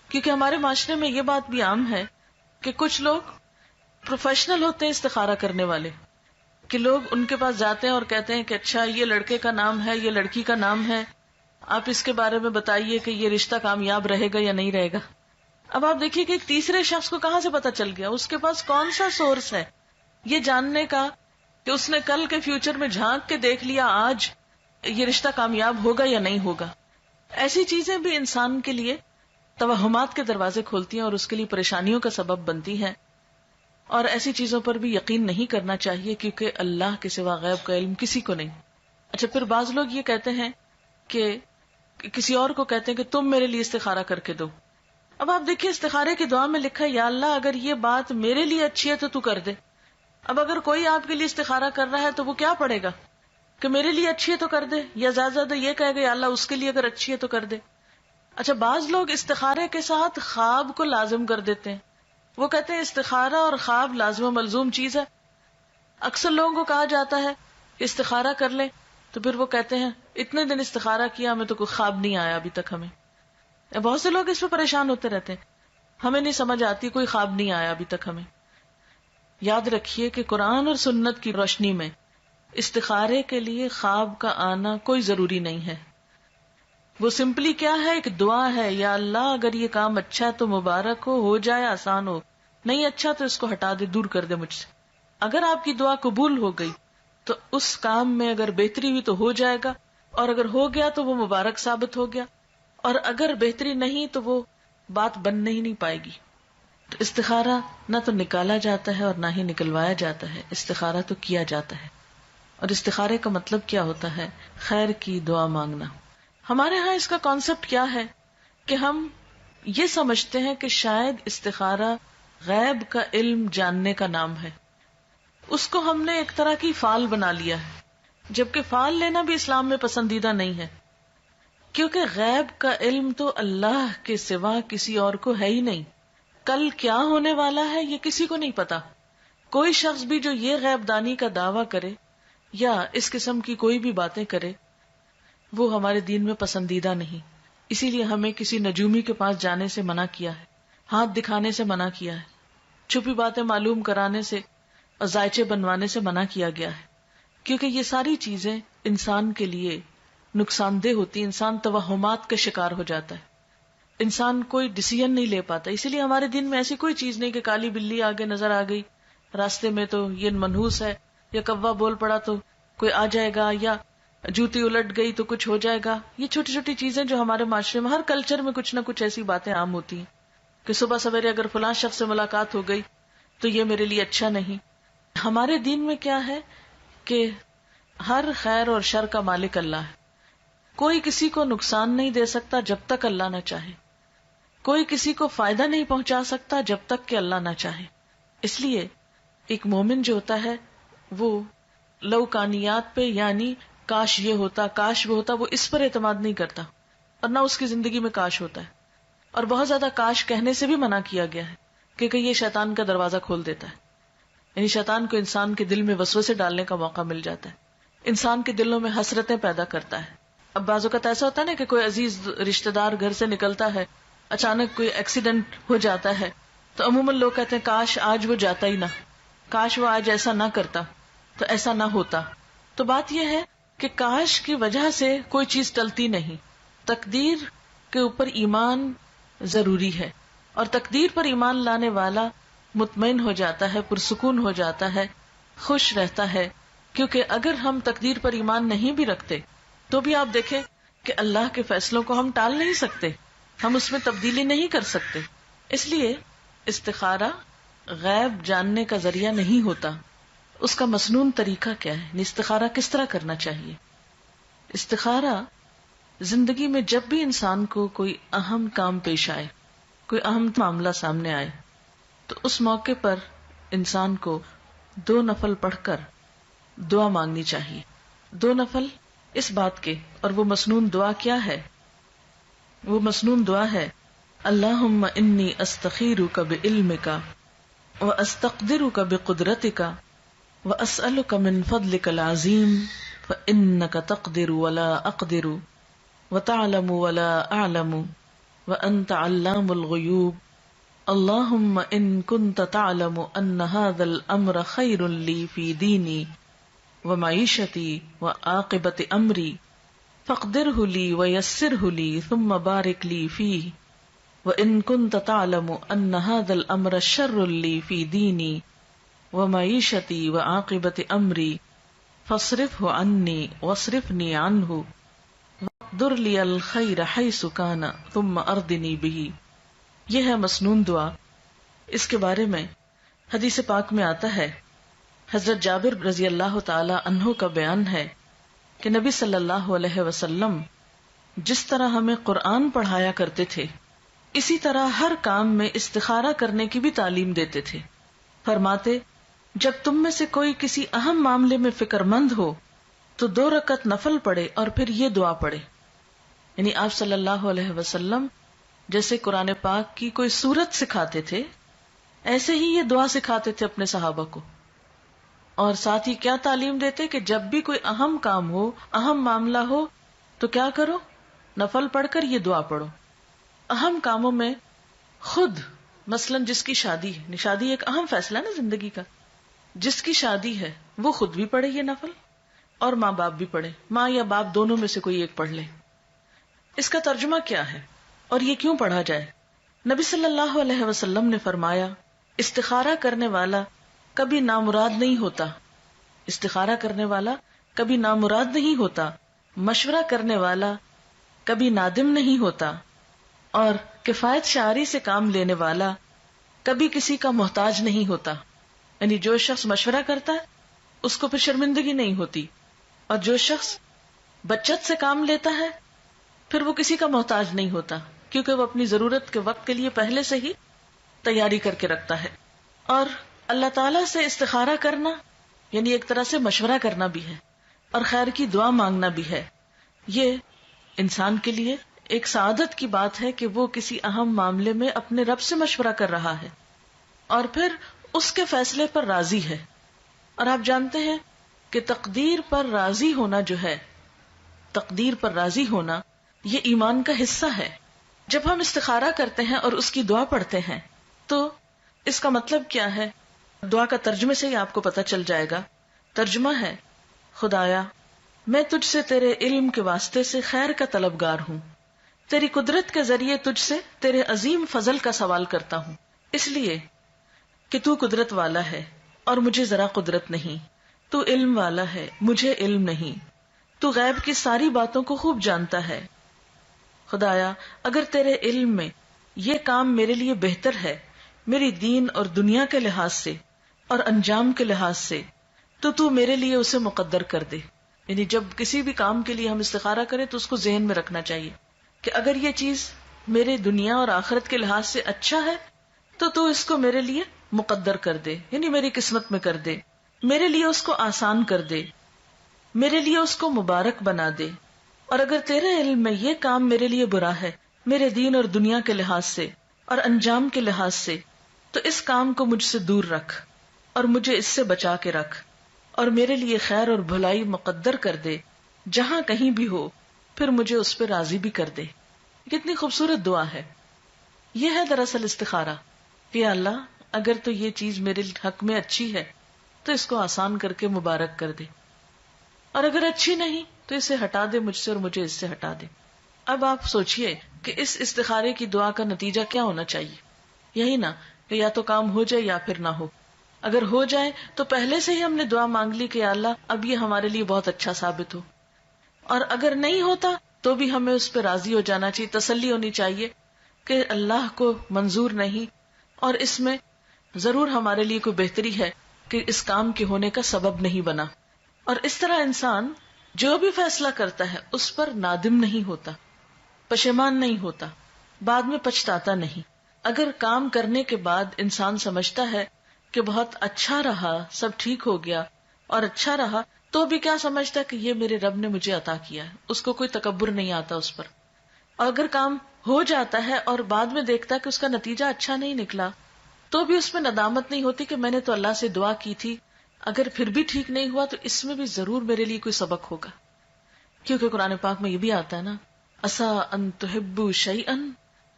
کیونکہ ہمارے معاشرے میں یہ بات بھی عام ہے کہ کچھ لوگ پروفیشنل ہوتے ہیں استخارہ کرنے والے، کہ لوگ ان کے پاس جاتے ہیں اور کہتے ہیں کہ اچھا یہ لڑکے کا نام ہے، یہ لڑکی کا نام ہے، آپ اس کے بارے میں بتائیے کہ یہ رشتہ کامیاب رہے گا یا نہیں رہے گا. اب آپ دیکھیے کہ ایک تیسرے شخص کو کہاں سے پتا چل گیا، اس کے پاس کون سا سورس ہے یہ جاننے کا کہ اس نے کل کے فیوچر میں جھانک کے دیکھ لیا آج یہ رشتہ کامیاب ہوگا یا نہیں ہوگا. ایسی چیزیں بھی انسان کے لیے توہمات کے دروازے کھولتی ہیں اور اس کے لیے پریشانیوں کا سبب بنتی ہیں، اور ایسی چیزوں پر بھی یقین نہیں کرنا چاہیے کیونکہ اللہ کے سوا غیب کا علم کسی کو نہیں. اچھا، پھر بعض لوگ یہ کہتے ہیں کہ کسی اور کو کہتے ہیں کہ تم میرے لیے استخارہ کر کے دو. اب آپ دیکھیے استخارے کی دعا میں لکھا ہے یا اللہ اگر یہ بات میرے لیے اچھی ہے تو کر دے. اب اگر کوئی آپ کے لیے استخارہ کر رہا ہے تو وہ کیا پڑھے گا کہ میرے لیے اچھی ہے تو کر دے، یا زیادہ زیادہ یہ کہے گا یا اللہ اس کے لیے اگر اچھی ہے تو کر دے. اچھا، بعض لوگ استخارے کے ساتھ خواب کو لازم کر دیتے ہیں. وہ کہتے ہیں استخارہ اور خواب لازم و ملزوم چیز ہے. اکثر لوگوں کو کہا جاتا ہے کہ استخارہ کر لیں تو پھر وہ کہتے ہیں اتنے دن استخارہ کیا ہمیں تو کوئی خواب نہیں آیا ابھی تک. ہمیں بہت سے لوگ اس پہ پریشان ہوتے رہتے ہیں، ہمیں نہیں سمجھ آتی، کوئی خواب نہیں آیا ابھی تک ہمیں. یاد رکھیے کہ قرآن اور سنت کی روشنی میں استخارے کے لیے خواب کا آنا کوئی ضروری نہیں ہے. وہ سمپلی کیا ہے، ایک دعا ہے، یا اللہ اگر یہ کام اچھا ہے تو مبارک ہو جائے، آسان ہو، نہیں اچھا تو اس کو ہٹا دے، دور کر دے مجھ سے. اگر آپ کی دعا قبول ہو گئی تو اس کام میں اگر بہتری ہوئی تو ہو جائے گا، اور اگر ہو گیا تو وہ مبارک ثابت ہو گیا، اور اگر بہتری نہیں تو وہ بات بننے ہی نہیں پائے گی. تو استخارہ نہ تو نکالا جاتا ہے اور نہ ہی نکلوایا جاتا ہے، استخارہ تو کیا جاتا ہے. اور استخارے کا مطلب کیا ہوتا ہے؟ خیر کی دعا مانگنا. ہمارے ہاں اس کا کانسیپٹ کیا ہے کہ ہم یہ سمجھتے ہیں کہ شاید استخارہ غیب کا علم جاننے کا نام ہے. اس کو ہم نے ایک طرح کی فال بنا لیا ہے، جبکہ فال لینا بھی اسلام میں پسندیدہ نہیں ہے، کیونکہ غیب کا علم تو اللہ کے سوا کسی اور کو ہے ہی نہیں. کل کیا ہونے والا ہے یہ کسی کو نہیں پتا. کوئی شخص بھی جو یہ غیب دانی کا دعویٰ کرے یا اس قسم کی کوئی بھی باتیں کرے وہ ہمارے دین میں پسندیدہ نہیں. اسی لیے ہمیں کسی نجومی کے پاس جانے سے منع کیا ہے، ہاتھ دکھانے سے منع کیا ہے، چھپی باتیں معلوم کرانے سے اور ذائچے بنوانے سے منع کیا گیا ہے، کیونکہ یہ ساری چیزیں انسان کے لیے نقصان دہ ہوتی. انسان توہمات کا شکار ہو جاتا ہے، انسان کوئی ڈیسیژن نہیں لے پاتا. اسی لیے ہمارے دین میں ایسی کوئی چیز نہیں کہ کالی بلی آگے نظر آ گئی راستے میں تو یہ منحوس ہے، یا کوا بول پڑا تو کوئی آ جائے گا، یا جوتی الٹ گئی تو کچھ ہو جائے گا. یہ چھوٹی چھوٹی چیزیں جو ہمارے معاشرے میں ہر کلچر میں کچھ نہ کچھ ایسی باتیں عام ہوتی ہیں کہ صبح سویرے اگر فلاں شخص سے ملاقات ہو گئی تو یہ میرے لیے اچھا نہیں. ہمارے دین میں کیا ہے کہ ہر خیر اور شر کا مالک اللہ ہے. کوئی کسی کو نقصان نہیں دے سکتا جب تک اللہ نہ چاہے، کوئی کسی کو فائدہ نہیں پہنچا سکتا جب تک کہ اللہ نہ چاہے. اس لیے ایک مومن جو ہوتا ہے وہ لوکانیات پہ، یعنی کاش یہ ہوتا، کاش وہ ہوتا، وہ اس پر اعتماد نہیں کرتا، اور نہ اس کی زندگی میں کاش ہوتا ہے. اور بہت زیادہ کاش کہنے سے بھی منع کیا گیا ہے کیونکہ یہ شیطان کا دروازہ کھول دیتا ہے. یعنی شیطان کو انسان کے دل میں وسوسے ڈالنے کا موقع مل جاتا ہے، انسان کے دلوں میں حسرتیں پیدا کرتا ہے. اب بعض اوقات ایسا ہوتا ہے نا کہ کوئی عزیز رشتہ دار گھر سے نکلتا ہے، اچانک کوئی ایکسیڈنٹ ہو جاتا ہے تو عموماً لوگ کہتے ہیں کاش آج وہ جاتا ہی نہ، کاش وہ آج ایسا نہ کرتا تو ایسا نہ ہوتا. تو بات یہ ہے کہ کاش کی وجہ سے کوئی چیز ٹلتی نہیں. تقدیر کے اوپر ایمان ضروری ہے، اور تقدیر پر ایمان لانے والا مطمئن ہو جاتا ہے، پرسکون ہو جاتا ہے، خوش رہتا ہے. کیونکہ اگر ہم تقدیر پر ایمان نہیں بھی رکھتے تو بھی آپ دیکھیں کہ اللہ کے فیصلوں کو ہم ٹال نہیں سکتے، ہم اس میں تبدیلی نہیں کر سکتے. اس لیے استخارہ غیب جاننے کا ذریعہ نہیں ہوتا. اس کا مسنون طریقہ کیا ہے؟ استخارہ کس طرح کرنا چاہیے؟ استخارہ زندگی میں جب بھی انسان کو کوئی اہم کام پیش آئے، کوئی اہم معاملہ سامنے آئے، تو اس موقع پر انسان کو 2 نفل پڑھ کر دعا مانگنی چاہیے. 2 نفل اس بات کے، اور وہ مسنون دعا کیا ہے؟ وہ مسنون دعا ہے اللہم انی استخیرک بعلمک واستقدرک بقدرتک واسألک من فضلک العظیم فانک تقدر ولا اقدر وتعلم ولا اعلم وأنت علام الغيوب اللهم إن كنت تعلم أن هذا الأمر خير لي في ديني ومعيشتي وعاقبة أمري فاقدره لي ويسره لي ثم بارك لي فيه وإن كنت تعلم أن هذا الأمر شر لي في ديني ومعيشتي وعاقبة أمري فاصرفه عني واصرفني عنه واقدر لي الخير حيث كان ثم أرضني به. یہ ہے مسنون دعا. اس کے بارے میں حدیث پاک میں آتا ہے، حضرت جابر رضی اللہ تعالی عنہ کا بیان ہے کہ نبی صلی اللہ علیہ وسلم جس طرح ہمیں قرآن پڑھایا کرتے تھے اسی طرح ہر کام میں استخارہ کرنے کی بھی تعلیم دیتے تھے. فرماتے جب تم میں سے کوئی کسی اہم معاملے میں فکر مند ہو تو 2 رکعت نفل پڑھے اور پھر یہ دعا پڑھے. یعنی آپ صلی اللہ علیہ وسلم جیسے قرآن پاک کی کوئی سورت سکھاتے تھے ایسے ہی یہ دعا سکھاتے تھے اپنے صحابہ کو. اور ساتھ ہی کیا تعلیم دیتے کہ جب بھی کوئی اہم کام ہو، اہم معاملہ ہو تو کیا کرو؟ نفل پڑھ کر یہ دعا پڑھو. اہم کاموں میں خود مثلا جس کی شادی ہے، شادی ایک اہم فیصلہ ہے نا زندگی کا، جس کی شادی ہے وہ خود بھی پڑھے یہ نفل اور ماں باپ بھی پڑھے، ماں یا باپ دونوں میں سے کوئی ایک پڑھ لے. اس کا ترجمہ کیا ہے اور یہ کیوں پڑھا جائے؟ نبی صلی اللہ علیہ وسلم نے فرمایا استخارہ کرنے والا کبھی نامراد نہیں ہوتا، استخارہ کرنے والا کبھی نامراد نہیں ہوتا، مشورہ کرنے والا کبھی نادم نہیں ہوتا، اور کفایت شعاری سے کام لینے والا کبھی کسی کا محتاج نہیں ہوتا. یعنی جو شخص مشورہ کرتا ہے اس کو پھر شرمندگی نہیں ہوتی، اور جو شخص بچت سے کام لیتا ہے پھر وہ کسی کا محتاج نہیں ہوتا، کیونکہ وہ اپنی ضرورت کے وقت کے لیے پہلے سے ہی تیاری کر کے رکھتا ہے. اور اللہ تعالیٰ سے استخارہ کرنا یعنی ایک طرح سے مشورہ کرنا بھی ہے اور خیر کی دعا مانگنا بھی ہے. یہ انسان کے لیے ایک سعادت کی بات ہے کہ وہ کسی اہم معاملے میں اپنے رب سے مشورہ کر رہا ہے اور پھر اس کے فیصلے پر راضی ہے. اور آپ جانتے ہیں کہ تقدیر پر راضی ہونا جو ہے، تقدیر پر راضی ہونا یہ ایمان کا حصہ ہے. جب ہم استخارہ کرتے ہیں اور اس کی دعا پڑھتے ہیں تو اس کا مطلب کیا ہے؟ دعا کا ترجمے سے ہی آپ کو پتہ چل جائے گا. ترجمہ ہے خدایا میں تجھ سے تیرے علم کے واسطے سے خیر کا طلبگار ہوں، تیری قدرت کے ذریعے تجھ سے تیرے عظیم فضل کا سوال کرتا ہوں، اس لیے کہ تو قدرت والا ہے اور مجھے ذرا قدرت نہیں، تو علم والا ہے مجھے علم نہیں، تو غیب کی ساری باتوں کو خوب جانتا ہے. خدایا اگر تیرے علم میں یہ کام میرے لیے بہتر ہے میری دین اور دنیا کے لحاظ سے اور انجام کے لحاظ سے تو میرے لیے اسے مقدر کر دے. یعنی جب کسی بھی کام کے لیے ہم استخارہ کریں تو اس کو ذہن میں رکھنا چاہیے کہ اگر یہ چیز میرے دنیا اور آخرت کے لحاظ سے اچھا ہے تو اس کو میرے لیے مقدر کر دے، یعنی میری قسمت میں کر دے، میرے لیے اس کو آسان کر دے، میرے لیے اس کو مبارک بنا دے. اور اگر تیرے علم میں یہ کام میرے لیے برا ہے میرے دین اور دنیا کے لحاظ سے اور انجام کے لحاظ سے تو اس کام کو مجھ سے دور رکھ اور مجھے اس سے بچا کے رکھ، اور میرے لیے خیر اور بھلائی مقدر کر دے جہاں کہیں بھی ہو، پھر مجھے اس پہ راضی بھی کر دے. کتنی خوبصورت دعا ہے. یہ ہے دراصل استخارہ کہ اللہ اگر تو یہ چیز میرے حق میں اچھی ہے تو اس کو آسان کر کے مبارک کر دے، اور اگر اچھی نہیں تو اسے ہٹا دے مجھ سے اور مجھے اس سے ہٹا دے. اب آپ سوچئے کہ اس استخارے کی دعا کا نتیجہ کیا ہونا چاہیے؟ یہی نا کہ یا تو کام ہو جائے یا پھر نہ ہو. اگر ہو جائے تو پہلے سے ہی ہم نے دعا مانگ لی کہ یا اللہ اب یہ ہمارے لیے بہت اچھا ثابت ہو، اور اگر نہیں ہوتا تو بھی ہمیں اس پہ راضی ہو جانا چاہیے، تسلی ہونی چاہیے کہ اللہ کو منظور نہیں اور اس میں ضرور ہمارے لیے کوئی بہتری ہے کہ اس کام کے ہونے کا سبب نہیں بنا. اور اس طرح انسان جو بھی فیصلہ کرتا ہے اس پر نادم نہیں ہوتا، پشیمان نہیں ہوتا، بعد میں پچھتاتا نہیں. اگر کام کرنے کے بعد انسان سمجھتا ہے کہ بہت اچھا رہا، سب ٹھیک ہو گیا اور اچھا رہا، تو بھی کیا سمجھتا ہے کہ یہ میرے رب نے مجھے عطا کیا ہے، اس کو کوئی تکبر نہیں آتا اس پر. اور اگر کام ہو جاتا ہے اور بعد میں دیکھتا ہے کہ اس کا نتیجہ اچھا نہیں نکلا تو بھی اس میں ندامت نہیں ہوتی کہ میں نے تو اللہ سے دعا کی تھی، اگر پھر بھی ٹھیک نہیں ہوا تو اس میں بھی ضرور میرے لیے کوئی سبق ہوگا. کیونکہ قرآن پاک میں یہ بھی آتا ہے نا عسیٰ ان تحبوا شیئا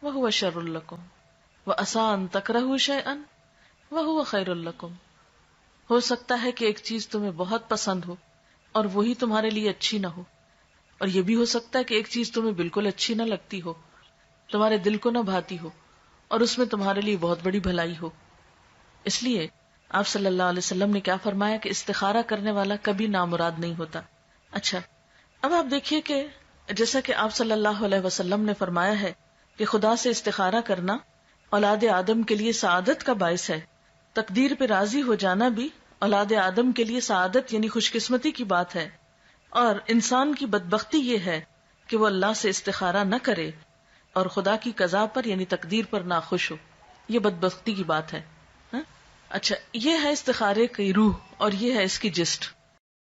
وَهُوَ شَرٌّ لَكُمْ وَعَسَىٰ أَن تَكْرَهُوا شَيْئًا وَهُوَ خَيْرٌ لَكُمْ. ہو سکتا ہے کہ ایک چیز تمہیں بہت پسند ہو اور وہی تمہارے لیے اچھی نہ ہو، اور یہ بھی ہو سکتا ہے کہ ایک چیز تمہیں بالکل اچھی نہ لگتی ہو، تمہارے دل کو نہ بھاتی ہو، اور اس میں تمہارے لیے بہت بڑی بھلائی ہو. اس لیے آپ صلی اللہ علیہ وسلم نے کیا فرمایا کہ استخارہ کرنے والا کبھی نامراد نہیں ہوتا. اچھا، اب آپ دیکھیے کہ جیسا کہ آپ صلی اللہ علیہ وسلم نے فرمایا ہے کہ خدا سے استخارہ کرنا اولاد آدم کے لیے سعادت کا باعث ہے. تقدیر پہ راضی ہو جانا بھی اولاد آدم کے لیے سعادت یعنی خوش قسمتی کی بات ہے، اور انسان کی بدبختی یہ ہے کہ وہ اللہ سے استخارہ نہ کرے اور خدا کی قضا پر یعنی تقدیر پر ناخوش ہو. یہ بدبختی کی بات ہے. اچھا، یہ ہے استخارے کی روح اور یہ ہے اس کی جسٹ.